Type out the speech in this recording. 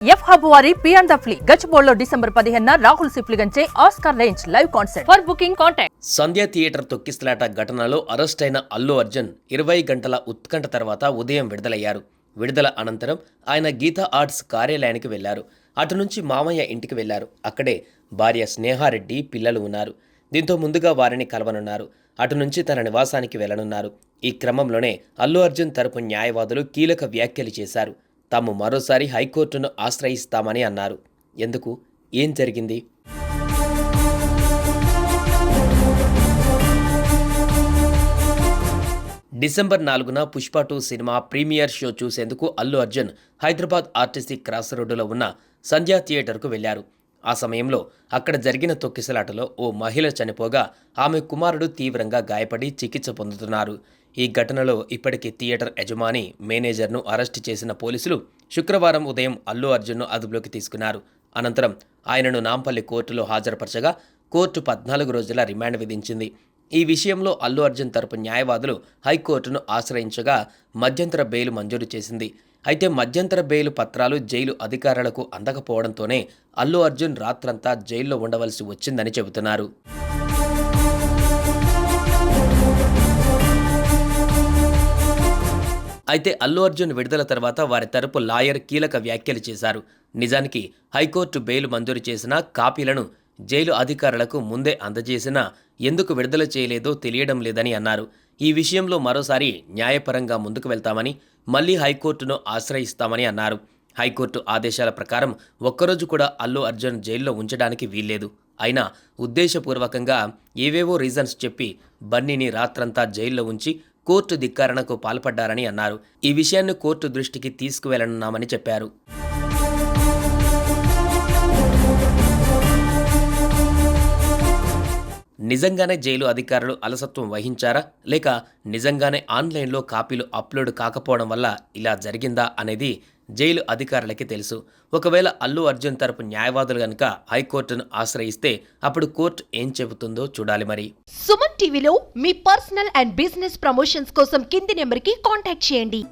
F hub వారి పియాన్ ద ఫ్లీ గచ్చిబౌలిలో డిసెంబర్ 15న రాహుల్ సిప్లిగంచే Oscar range live concert. For booking contact. Sandhya theatre తొక్కిసలాట ఘటనలో అరెస్ట్ అయిన అల్లు అర్జున్ 20 గంటల ఉత్కంఠ తర్వాత ఉదయం విడుదలయ్యారు. విడుదల అనంతరం ఆయన గీతా ఆర్ట్స్ కార్యాలయానికి వెళ్లారు. అటు నుంచి మామయ్య ఇంటికి వెళ్లారు. అక్కడే భార్య స్నేహారెడ్డి, పిల్లలు ఉన్నారు. దీంతో ముందుగా వారిని కలవనున్నారు. అటు నుంచి తన నివాసానికి వెళ్లనున్నారు. ఈ క్రమంలోనే అల్లు అర్జున్ తరపు న్యాయవాదులు కీలక వ్యాఖ్యలు చేశారు. తాము మరోసారి హైకోర్టును ఆశ్రయిస్తామని అన్నారు. ఎందుకు? ఏం జరిగింది? డిసెంబర్ 4న పుష్ప 2 సినిమా ప్రీమియర్ షో చూసేందుకు అల్లు అర్జున్ హైదరాబాద్ ఆర్టీసీ క్రాస్ రోడ్డులో ఉన్న సంధ్య థియేటర్కు వెళ్లారు. ఆ సమయంలో అక్కడ జరిగిన తొక్కిసలాటలో ఓ మహిళ చనిపోగా ఆమె కుమారుడు తీవ్రంగా గాయపడి చికిత్స పొందుతున్నారు. ఈ ఘటనలో ఇప్పటికీ థియేటర్ యజమాని, మేనేజర్ను అరెస్టు చేసిన పోలీసులు శుక్రవారం ఉదయం అల్లు అర్జున్ను అదుపులోకి తీసుకున్నారు. అనంతరం ఆయనను నాంపల్లి కోర్టులో హాజరుపరచగా కోర్టు 14 రోజుల రిమాండ్ విధించింది. ఈ విషయంలో అల్లు అర్జున్ తరపు న్యాయవాదులు హైకోర్టును ఆశ్రయించగా మధ్యంతర బెయిల్ మంజూరు చేసింది. అయితే మధ్యంతర బెయిల్ పత్రాలు జైలు అధికారులకు అందకపోవడంతోనే అల్లు అర్జున్ రాత్రంతా జైల్లో ఉండవలసి వచ్చిందని చెబుతున్నారు. అయితే అల్లు అర్జున్ విడుదల తర్వాత వారి తరపు లాయర్ కీలక వ్యాఖ్యలు చేశారు. నిజానికి హైకోర్టు బెయిల్ మంజూరు చేసిన కాపీలను జైలు అధికారులకు ముందే అందజేసినా ఎందుకు విడుదల చేయలేదో తెలియడం లేదని అన్నారు. ఈ విషయంలో మరోసారి న్యాయపరంగా ముందుకు వెళ్తామని, మళ్లీ హైకోర్టును ఆశ్రయిస్తామని అన్నారు. హైకోర్టు ఆదేశాల ప్రకారం ఒక్కరోజు కూడా అల్లు అర్జున్ జైల్లో ఉంచడానికి వీల్లేదు. అయినా ఉద్దేశపూర్వకంగా ఏవేవో రీజన్స్ చెప్పి బన్నీని రాత్రంతా జైల్లో ఉంచి కోర్టు ధిక్కారణకు పాల్పడ్డారని అన్నారు. ఈ విషయాన్ని కోర్టు దృష్టికి తీసుకువెళ్లనున్నామని చెప్పారు. నిజంగానే జైలు అధికారులు అలసత్వం వహించారా, లేక నిజంగానే ఆన్లైన్లో కాపీలు అప్లోడ్ కాకపోవడం వల్ల ఇలా జరిగిందా అనేది జైలు అధికారులకి తెలుసు. ఒకవేళ అల్లు అర్జున్ తరపు న్యాయవాదులు గనుక హైకోర్టును ఆశ్రయిస్తే అప్పుడు కోర్టు ఏం చెబుతుందో చూడాలి. మరి సుమన్ టీవీలో మీ పర్సనల్ అండ్ బిజినెస్ ప్రమోషన్స్ కోసం కింది నెంబర్కి కాంటాక్ట్ చేయండి.